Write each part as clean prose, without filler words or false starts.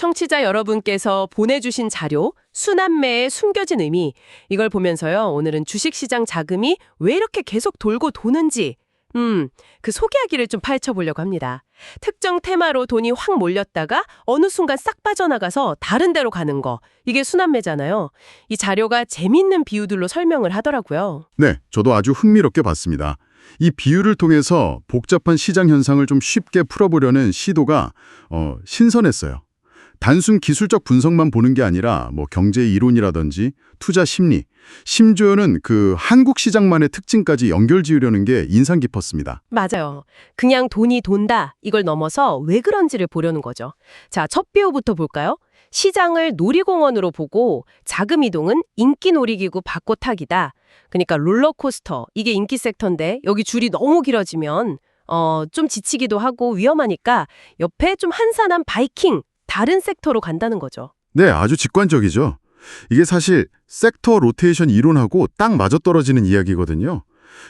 청취자 여러분께서 보내주신 자료, 순환매의 숨겨진 의미, 이걸 보면서요, 오늘은 주식시장 자금이 왜 이렇게 계속 돌고 도는지, 그 속이야기를 좀 파헤쳐보려고 합니다. 특정 테마로 돈이 확 몰렸다가 어느 순간 싹 빠져나가서 다른 데로 가는 거, 이게 순환매잖아요. 이 자료가 재밌는 비유들로 설명을 하더라고요. 네, 저도 아주 흥미롭게 봤습니다. 이 비유를 통해서 복잡한 시장 현상을 좀 쉽게 풀어보려는 시도가 신선했어요. 단순 기술적 분석만 보는 게 아니라 경제 이론이라든지 투자 심리, 심지어는 그 한국 시장만의 특징까지 연결지으려는 게 인상 깊었습니다. 맞아요. 그냥 돈이 돈다, 이걸 넘어서 왜 그런지를 보려는 거죠. 자, 첫 비유부터 볼까요? 시장을 놀이공원으로 보고 자금 이동은 인기 놀이기구 바꿔 타기다. 그러니까 롤러코스터, 이게 인기 섹터인데 여기 줄이 너무 길어지면 좀 지치기도 하고 위험하니까 옆에 좀 한산한 바이킹, 다른 섹터로 간다는 거죠. 네, 아주 직관적이죠. 이게 사실 섹터 로테이션 이론하고 딱 맞아떨어지는 이야기거든요.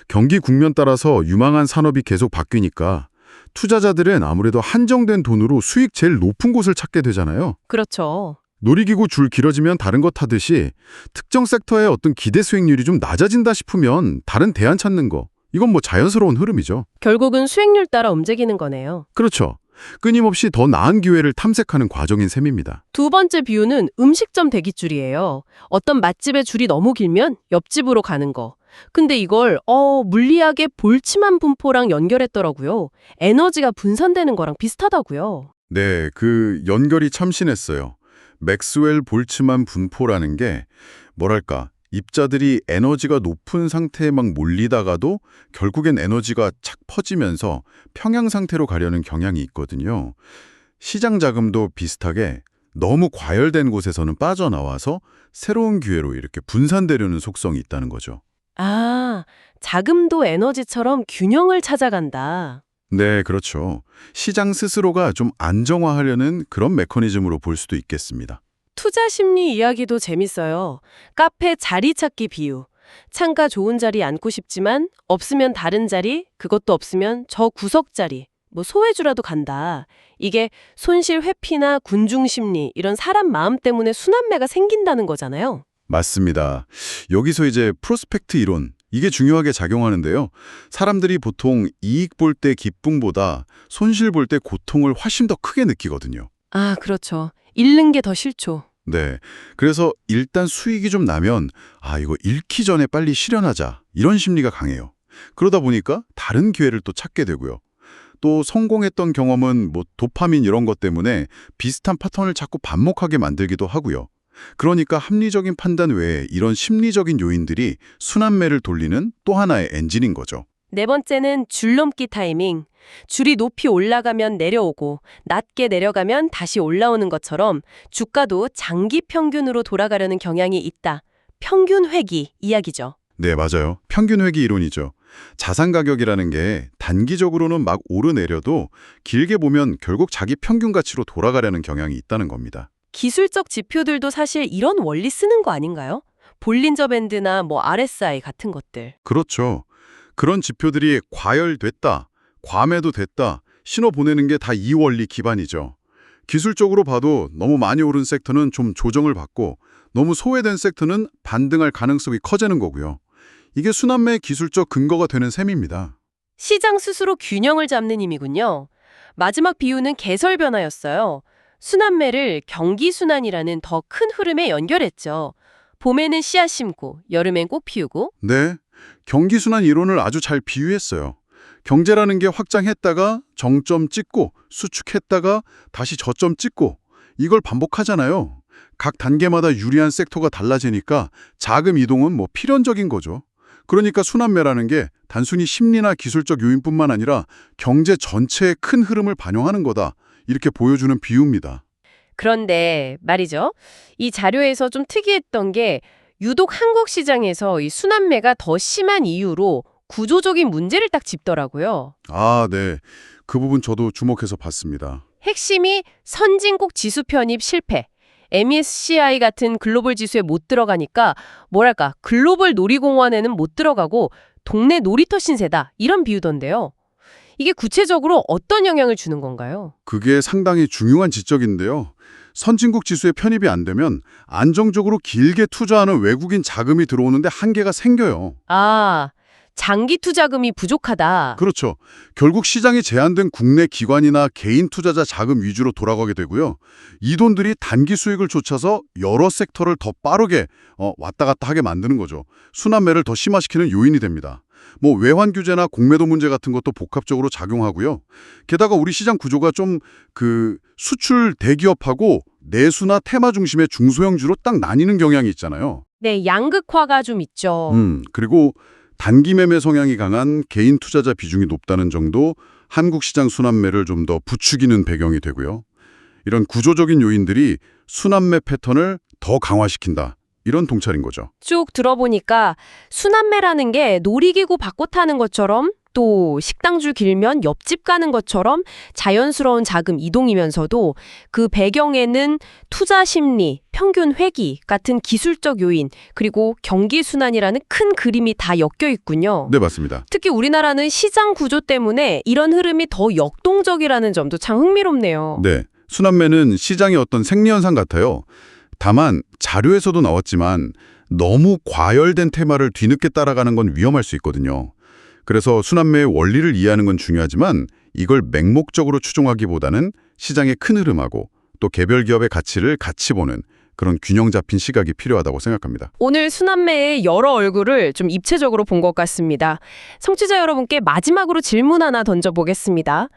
경기 국면 따라서 유망한 산업이 계속 바뀌니까 투자자들은 아무래도 한정된 돈으로 수익 제일 높은 곳을 찾게 되잖아요. 그렇죠. 놀이기구 줄 길어지면 다른 것 타듯이 특정 섹터의 어떤 기대 수익률이 좀 낮아진다 싶으면 다른 대안 찾는 거, 이건 자연스러운 흐름이죠. 결국은 수익률 따라 움직이는 거네요. 그렇죠. 끊임없이 더 나은 기회를 탐색하는 과정인 셈입니다. 두 번째 비유는 음식점 대기줄이에요. 어떤 맛집의 줄이 너무 길면 옆집으로 가는 거. 근데 이걸 물리학의 볼츠만 분포랑 연결했더라고요. 에너지가 분산되는 거랑 비슷하다고요. 네, 그 연결이 참 신했어요. 맥스웰 볼츠만 분포라는 게 뭐랄까, 입자들이 에너지가 높은 상태에 막 몰리다가도 결국엔 에너지가 착 퍼지면서 평양 상태로 가려는 경향이 있거든요. 시장 자금도 비슷하게 너무 과열된 곳에서는 빠져나와서 새로운 기회로 이렇게 분산되려는 속성이 있다는 거죠. 아, 자금도 에너지처럼 균형을 찾아간다. 네, 그렇죠. 시장 스스로가 좀 안정화하려는 그런 메커니즘으로 볼 수도 있겠습니다. 투자 심리 이야기도 재밌어요. 카페 자리 찾기 비유. 창가 좋은 자리 앉고 싶지만 없으면 다른 자리, 그것도 없으면 저 구석 자리, 소외주라도 간다. 이게 손실 회피나 군중 심리, 이런 사람 마음 때문에 순환매가 생긴다는 거잖아요. 맞습니다. 여기서 이제 프로스펙트 이론, 이게 중요하게 작용하는데요. 사람들이 보통 이익 볼 때 기쁨보다 손실 볼 때 고통을 훨씬 더 크게 느끼거든요. 아, 그렇죠. 잃는 게 더 싫죠. 네. 그래서 일단 수익이 좀 나면 이거 잃기 전에 빨리 실현하자, 이런 심리가 강해요. 그러다 보니까 다른 기회를 또 찾게 되고요. 또 성공했던 경험은 도파민 이런 것 때문에 비슷한 패턴을 자꾸 반복하게 만들기도 하고요. 그러니까 합리적인 판단 외에 이런 심리적인 요인들이 순환매를 돌리는 또 하나의 엔진인 거죠. 네 번째는 줄넘기 타이밍. 줄이 높이 올라가면 내려오고 낮게 내려가면 다시 올라오는 것처럼 주가도 장기 평균으로 돌아가려는 경향이 있다. 평균 회귀 이야기죠. 네, 맞아요. 평균 회귀 이론이죠. 자산 가격이라는 게 단기적으로는 막 오르내려도 길게 보면 결국 자기 평균 가치로 돌아가려는 경향이 있다는 겁니다. 기술적 지표들도 사실 이런 원리 쓰는 거 아닌가요? 볼린저 밴드나 RSI 같은 것들. 그렇죠. 그런 지표들이 과열됐다, 과매도됐다, 신호 보내는 게 다 이 원리 기반이죠. 기술적으로 봐도 너무 많이 오른 섹터는 좀 조정을 받고 너무 소외된 섹터는 반등할 가능성이 커지는 거고요. 이게 순환매의 기술적 근거가 되는 셈입니다. 시장 스스로 균형을 잡는 힘이군요. 마지막 비유는 개설 변화였어요. 순환매를 경기순환이라는 더 큰 흐름에 연결했죠. 봄에는 씨앗 심고 여름엔 꽃 피우고. 네, 경기순환 이론을 아주 잘 비유했어요. 경제라는 게 확장했다가 정점 찍고 수축했다가 다시 저점 찍고 이걸 반복하잖아요. 각 단계마다 유리한 섹터가 달라지니까 자금 이동은 필연적인 거죠. 그러니까 순환매라는 게 단순히 심리나 기술적 요인뿐만 아니라 경제 전체의 큰 흐름을 반영하는 거다, 이렇게 보여주는 비유입니다. 그런데 말이죠. 이 자료에서 좀 특이했던 게 유독 한국 시장에서 이 순환매가 더 심한 이유로 구조적인 문제를 딱 짚더라고요. 네. 그 부분 저도 주목해서 봤습니다. 핵심이 선진국 지수 편입 실패. MSCI 같은 글로벌 지수에 못 들어가니까 글로벌 놀이공원에는 못 들어가고 동네 놀이터 신세다, 이런 비유던데요. 이게 구체적으로 어떤 영향을 주는 건가요? 그게 상당히 중요한 지적인데요. 선진국 지수에 편입이 안 되면 안정적으로 길게 투자하는 외국인 자금이 들어오는데 한계가 생겨요. 아, 장기 투자금이 부족하다. 그렇죠. 결국 시장이 제한된 국내 기관이나 개인 투자자 자금 위주로 돌아가게 되고요. 이 돈들이 단기 수익을 쫓아서 여러 섹터를 더 빠르게 왔다 갔다 하게 만드는 거죠. 순환매를 더 심화시키는 요인이 됩니다. 뭐 외환 규제나 공매도 문제 같은 것도 복합적으로 작용하고요. 게다가 우리 시장 구조가 좀 수출 대기업하고 내수나 테마 중심의 중소형주로 딱 나뉘는 경향이 있잖아요. 네, 양극화가 좀 있죠. 그리고 단기 매매 성향이 강한 개인 투자자 비중이 높다는 정도 한국 시장 순환매를 좀 더 부추기는 배경이 되고요. 이런 구조적인 요인들이 순환매 패턴을 더 강화시킨다. 이런 통찰인 거죠. 쭉 들어보니까 순환매라는 게 놀이기구 바꿔 타는 것처럼 또 식당줄 길면 옆집 가는 것처럼 자연스러운 자금 이동이면서도 그 배경에는 투자 심리, 평균 회귀 같은 기술적 요인 그리고 경기 순환이라는 큰 그림이 다 엮여 있군요. 네, 맞습니다. 특히 우리나라는 시장 구조 때문에 이런 흐름이 더 역동적이라는 점도 참 흥미롭네요. 네, 순환매는 시장의 어떤 생리현상 같아요. 다만 자료에서도 나왔지만 너무 과열된 테마를 뒤늦게 따라가는 건 위험할 수 있거든요. 그래서 순환매의 원리를 이해하는 건 중요하지만 이걸 맹목적으로 추종하기보다는 시장의 큰 흐름하고 또 개별 기업의 가치를 같이 보는 그런 균형 잡힌 시각이 필요하다고 생각합니다. 오늘 순환매의 여러 얼굴을 좀 입체적으로 본 것 같습니다. 청취자 여러분께 마지막으로 질문 하나 던져보겠습니다.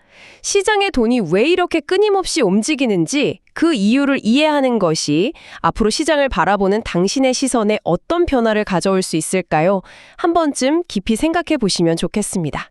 시장의 돈이 왜 이렇게 끊임없이 움직이는지 그 이유를 이해하는 것이 앞으로 시장을 바라보는 당신의 시선에 어떤 변화를 가져올 수 있을까요? 한 번쯤 깊이 생각해 보시면 좋겠습니다.